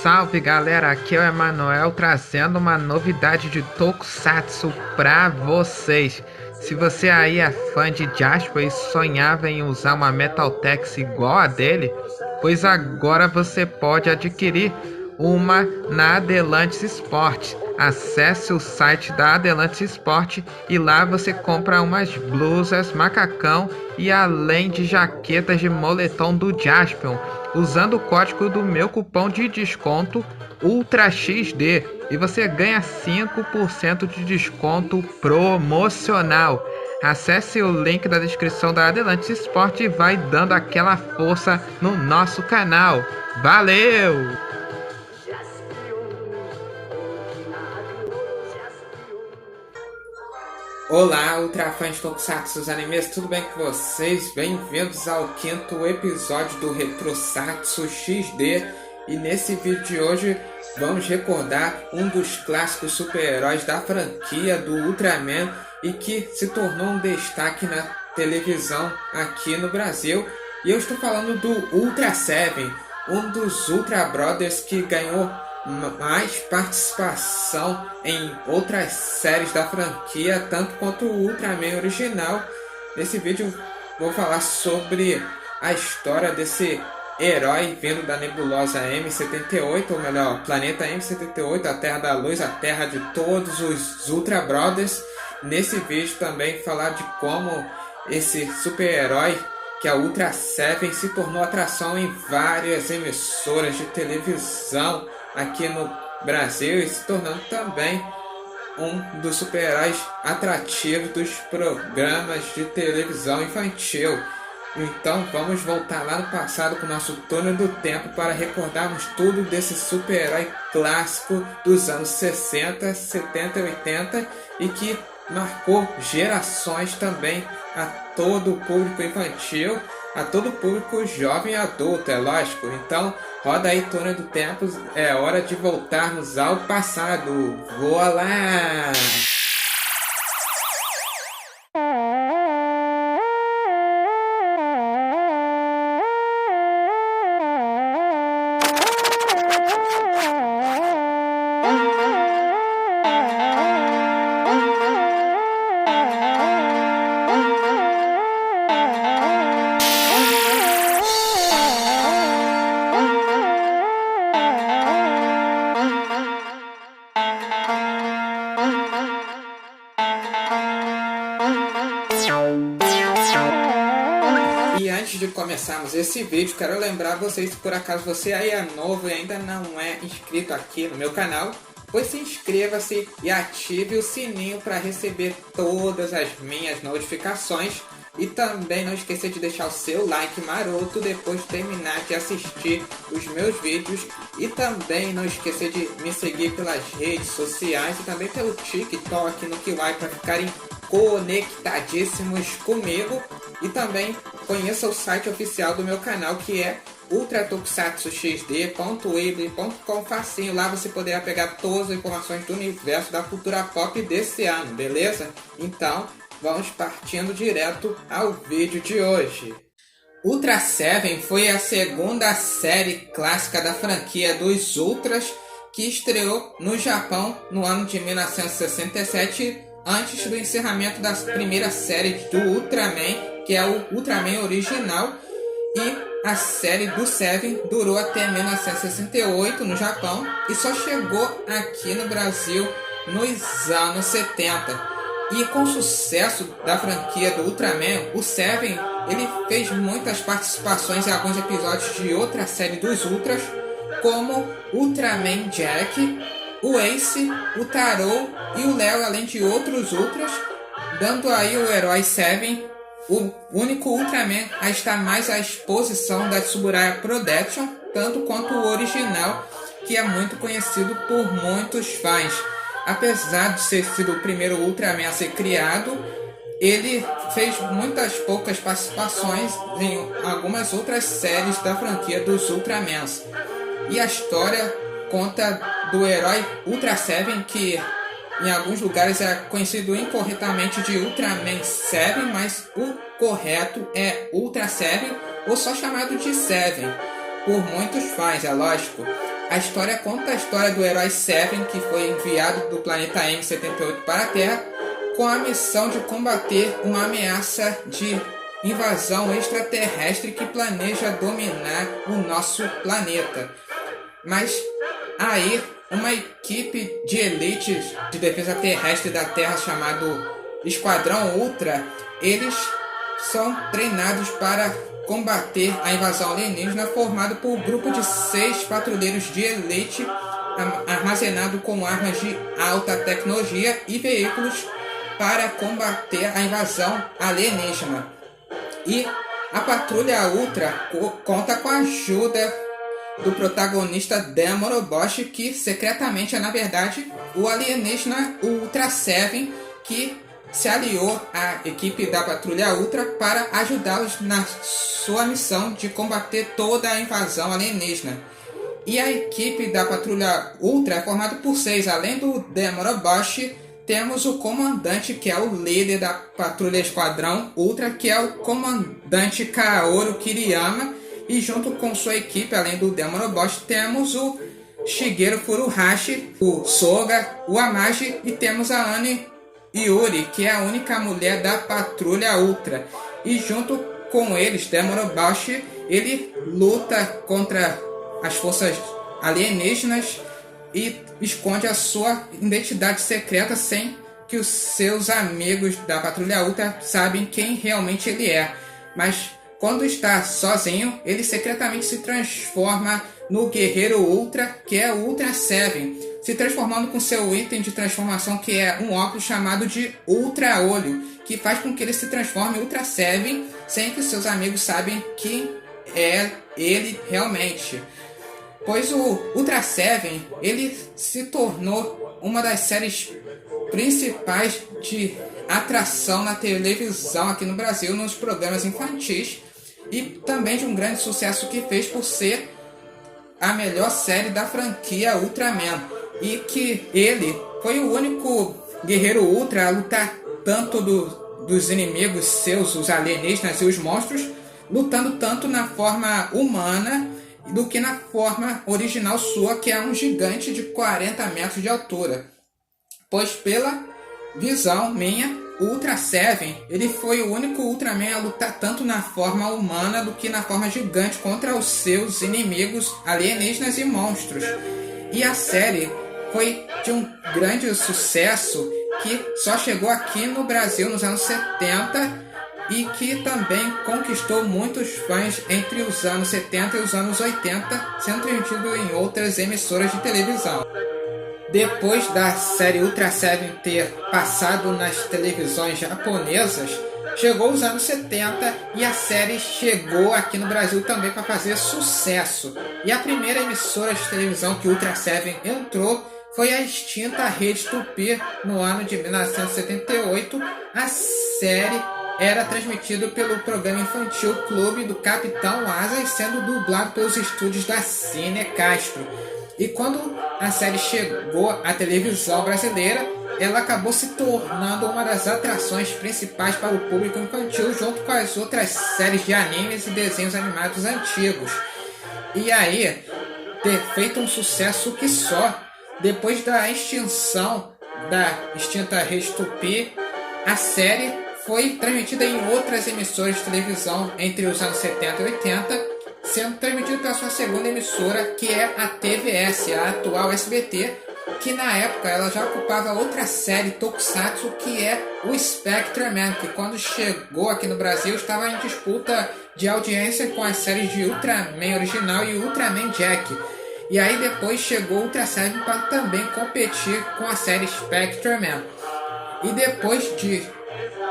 Salve galera, aqui é o Emanuel trazendo uma novidade de Tokusatsu pra vocês. Se você aí é fã de Jasper e sonhava em usar uma Metaltex igual a dele, pois agora você pode adquirir uma na Adelantes Sport. Acesse o site da Adelantes Sport e lá você compra umas blusas, macacão e além de jaquetas de moletom do Jaspion, usando o código do meu cupom de desconto ULTRAXD e você ganha 5% de desconto promocional. Acesse o link da descrição da Adelantes Sport e vai dando aquela força no nosso canal. Valeu! Olá, ultrafãs Tokusatsu animes, tudo bem com vocês? Bem-vindos ao 5º episódio do Retrosatsu XD. E nesse vídeo de hoje vamos recordar um dos clássicos super-heróis da franquia do Ultraman e que se tornou um destaque na televisão aqui no Brasil. E eu estou falando do Ultra Seven, um dos Ultra Brothers que ganhou mais participação em outras séries da franquia, tanto quanto o Ultraman original. Nesse vídeo vou falar sobre a história desse herói vindo da nebulosa M78, ou melhor, planeta M78, a Terra da Luz, a terra de todos os Ultra Brothers. Nesse vídeo também falar de como esse super-herói, que é o Ultra Seven, se tornou atração em várias emissoras de televisão aqui no Brasil e se tornando também um dos super-heróis atrativos dos programas de televisão infantil. Então vamos voltar lá no passado com o nosso túnel do tempo para recordarmos tudo desse super-herói clássico dos anos 60, 70 e 80 e que marcou gerações também a todo o público infantil, a todo o público jovem e adulto, é lógico. Então roda aí túnel do tempo, é hora de voltarmos ao passado. Voa lá! E antes de começarmos esse vídeo, quero lembrar vocês, se por acaso você aí é novo e ainda não é inscrito aqui no meu canal, pois se inscreva-se e ative o sininho para receber todas as minhas notificações. E também não esqueça de deixar o seu like maroto depois de terminar de assistir os meus vídeos. E também não esqueça de me seguir pelas redes sociais e também pelo TikTok no Kiwai para ficarem conectadíssimos comigo. E também conheça o site oficial do meu canal, que é ultratokusatsuxd.weebly.com, facinho. Lá você poderá pegar todas as informações do universo da cultura pop desse ano, beleza? Então vamos partindo direto ao vídeo de hoje. Ultra Seven foi a segunda série clássica da franquia dos Ultras, que estreou no Japão no ano de 1967, antes do encerramento da primeira série do Ultraman, que é o Ultraman original, e a série do Seven durou até 1968 no Japão e só chegou aqui no Brasil nos anos 70. E com o sucesso da franquia do Ultraman, o Seven ele fez muitas participações em alguns episódios de outra série dos Ultras, como Ultraman Jack, o Ace, o Taro e o Léo, além de outros Ultras, dando aí o herói Seven o único Ultraman a estar mais à exposição da Tsuburaya Production, tanto quanto o original, que é muito conhecido por muitos fãs. Apesar de ter sido o primeiro Ultraman a ser criado, ele fez muitas poucas participações em algumas outras séries da franquia dos Ultramans. E a história conta do herói Ultra Seven, que em alguns lugares é conhecido incorretamente de Ultraman Seven, mas o correto é Ultra Seven, ou só chamado de Seven, por muitos fãs, é lógico. A história conta a história do herói Seven, que foi enviado do planeta M78 para a Terra com a missão de combater uma ameaça de invasão extraterrestre que planeja dominar o nosso planeta. Mas aí, uma equipe de elites de defesa terrestre da Terra chamado Esquadrão Ultra, eles são treinados para combater a invasão alienígena, formado por um grupo de 6 patrulheiros de elite armazenado com armas de alta tecnologia e veículos para combater a invasão alienígena. E a Patrulha Ultra conta com a ajuda do protagonista Demon Bosch, que secretamente é na verdade o alienígena Ultra Seven, que se aliou à equipe da Patrulha Ultra para ajudá-los na sua missão de combater toda a invasão alienígena. E a equipe da Patrulha Ultra é formada por 6, além do Demon Bosch, temos o comandante, que é o líder da Patrulha Esquadrão Ultra, que é o comandante Kaoru Kiriyama, e junto com sua equipe, além do Demon Bosch, temos o Shigeru Furuhashi, o Soga, o Amaji, e temos a Anne Yuri, que é a única mulher da Patrulha Ultra. E junto com eles, Demon Bosch, ele luta contra as forças alienígenas e esconde a sua identidade secreta sem que os seus amigos da Patrulha Ultra sabem quem realmente ele é. Mas quando está sozinho, ele secretamente se transforma no Guerreiro Ultra, que é o Ultra Seven, se transformando com seu item de transformação, que é um óculos chamado de Ultra Olho, que faz com que ele se transforme em Ultra Seven sem que seus amigos sabem quem é ele realmente. Pois o Ultra Seven, ele se tornou uma das séries principais de atração na televisão aqui no Brasil, nos programas infantis, e também de um grande sucesso que fez por ser a melhor série da franquia Ultraman, e que ele foi o único guerreiro Ultra a lutar tanto dos inimigos seus, os alienígenas e os monstros, lutando tanto na forma humana do que na forma original sua, que é um gigante de 40 metros de altura. Pois pela visão minha, o Ultra Seven, ele foi o único Ultraman a lutar tanto na forma humana do que na forma gigante contra os seus inimigos alienígenas e monstros. E a série foi de um grande sucesso que só chegou aqui no Brasil nos anos 70 e que também conquistou muitos fãs entre os anos 70 e os anos 80, sendo transmitido em outras emissoras de televisão. Depois da série Ultra Seven ter passado nas televisões japonesas, chegou os anos 70 e a série chegou aqui no Brasil também para fazer sucesso. E a primeira emissora de televisão que Ultra Seven entrou foi a extinta Rede Tupi no ano de 1978. A série era transmitida pelo programa infantil Clube do Capitão Asas, sendo dublado pelos estúdios da Cine Castro. E quando a série chegou à televisão brasileira, ela acabou se tornando uma das atrações principais para o público infantil, junto com as outras séries de animes e desenhos animados antigos. E aí, ter feito um sucesso que só, depois da extinção da extinta Rede Tupi, a série foi transmitida em outras emissoras de televisão entre os anos 70 e 80, sendo transmitida pela sua segunda emissora, que é a TVS, a atual SBT, que na época ela já ocupava outra série Tokusatsu, que é o Spectreman, que quando chegou aqui no Brasil estava em disputa de audiência com as séries de Ultraman original e Ultraman Jack. E aí depois chegou Ultra Seven para também competir com a série Spectreman. E depois de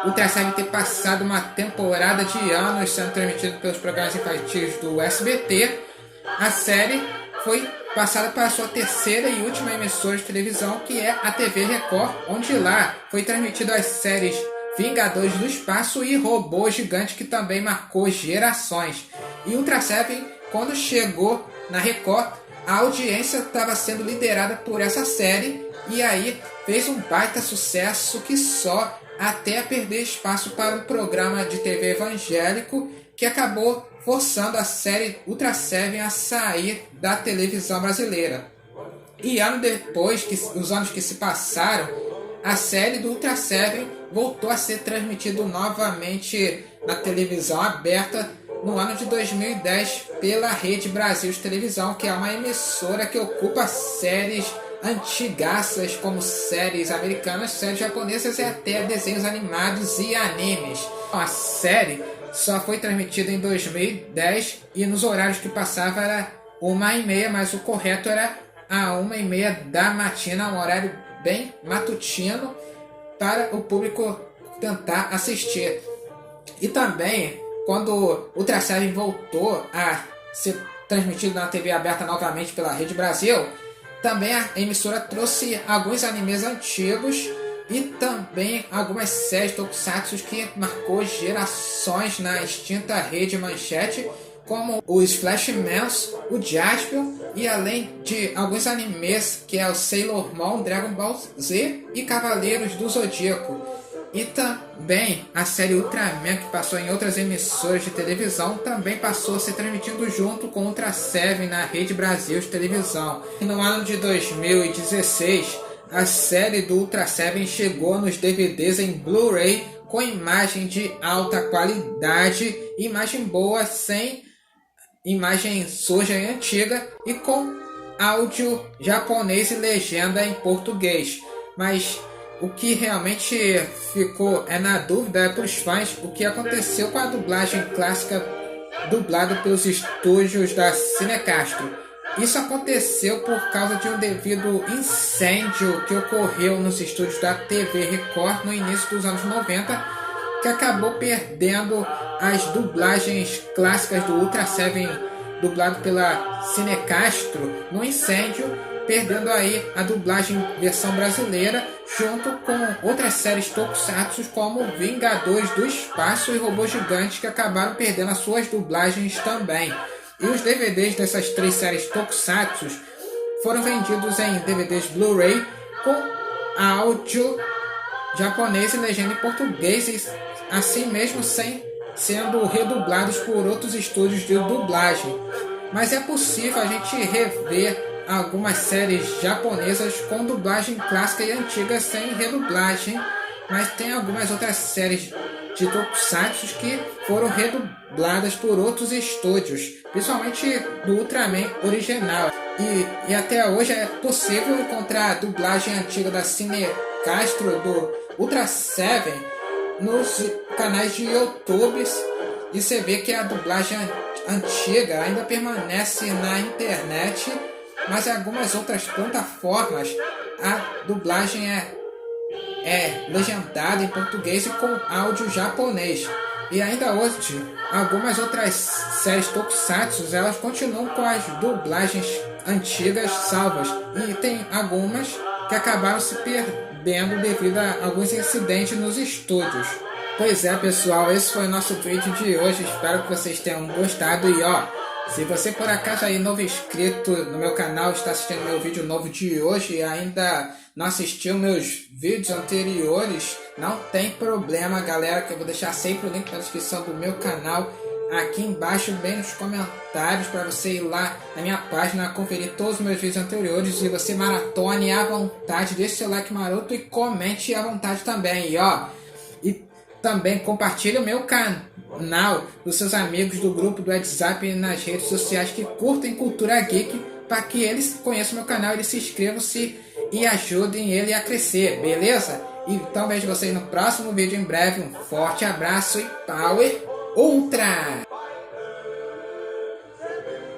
Ultra Seven ter passado uma temporada de anos sendo transmitido pelos programas infantis do SBT, a série foi passada para a sua terceira e última emissora de televisão, que é a TV Record, onde lá foi transmitido as séries Vingadores do Espaço e Robô Gigante, que também marcou gerações. E Ultra Seven, quando chegou na Record, a audiência estava sendo liderada por essa série e aí fez um baita sucesso que só até perder espaço para um programa de TV evangélico que acabou forçando a série Ultra Seven a sair da televisão brasileira. E ano depois, os anos que se passaram, a série do Ultra Seven voltou a ser transmitida novamente na televisão aberta no ano de 2010 pela Rede Brasil de Televisão, que é uma emissora que ocupa séries antigaças como séries americanas, séries japonesas e até desenhos animados e animes. A série só foi transmitida em 2010 e nos horários que passava era 1h30, mas o correto era a 1h30 da matina, um horário bem matutino para o público tentar assistir. E também, quando o Ultra Seven voltou a ser transmitido na TV aberta novamente pela Rede Brasil, também a emissora trouxe alguns animes antigos e também algumas séries tokusatsu que marcou gerações na extinta Rede Manchete, como os Flashmans, o Jaspion e além de alguns animes que é o Sailor Moon, Dragon Ball Z e Cavaleiros do Zodíaco. E também a série Ultraman, que passou em outras emissoras de televisão, também passou a ser transmitido junto com Ultra Seven na Rede Brasil de Televisão. E no ano de 2016, a série do Ultra Seven chegou nos DVDs em Blu-ray com imagem de alta qualidade, imagem boa, sem imagem suja e antiga e com áudio japonês e legenda em português. Mas o que realmente ficou na dúvida para os fãs o que aconteceu com a dublagem clássica dublada pelos estúdios da Cinecastro. Isso aconteceu por causa de um devido incêndio que ocorreu nos estúdios da TV Record no início dos anos 90, que acabou perdendo as dublagens clássicas do Ultra Seven dublado pela Cinecastro no incêndio, perdendo aí a dublagem versão brasileira junto com outras séries tokusatsu como Vingadores do Espaço e Robô Gigante, que acabaram perdendo as suas dublagens também. E os DVDs dessas três séries tokusatsu foram vendidos em DVDs Blu-ray com áudio japonês e legenda em português, e assim mesmo sendo redublados por outros estúdios de dublagem. Mas é possível a gente rever algumas séries japonesas com dublagem clássica e antiga sem redublagem, mas tem algumas outras séries de tokusatsu que foram redubladas por outros estúdios, principalmente do Ultraman original. E até hoje é possível encontrar a dublagem antiga da Cinecastro do Ultra Seven nos canais de YouTube, e você vê que a dublagem antiga ainda permanece na internet, mas em algumas outras plataformas a dublagem é legendada em português e com áudio japonês. E ainda hoje, algumas outras séries tokusatsu elas continuam com as dublagens antigas salvas, e tem algumas que acabaram se perdendo devido a alguns incidentes nos estúdios. Pois é, pessoal, esse foi o nosso vídeo de hoje, espero que vocês tenham gostado. E se você por acaso aí novo inscrito no meu canal, está assistindo meu vídeo novo de hoje e ainda não assistiu meus vídeos anteriores, não tem problema, galera, que eu vou deixar sempre o link na descrição do meu canal aqui embaixo, bem nos comentários, para você ir lá na minha página conferir todos os meus vídeos anteriores, e você maratone à vontade, deixe seu like maroto e comente à vontade também. E também compartilhe o meu canal dos seus amigos do grupo do WhatsApp e nas redes sociais que curtem cultura geek, para que eles conheçam meu canal, eles se inscrevam e ajudem ele a crescer, beleza? Então vejo vocês no próximo vídeo em breve, um forte abraço e Power Ultra!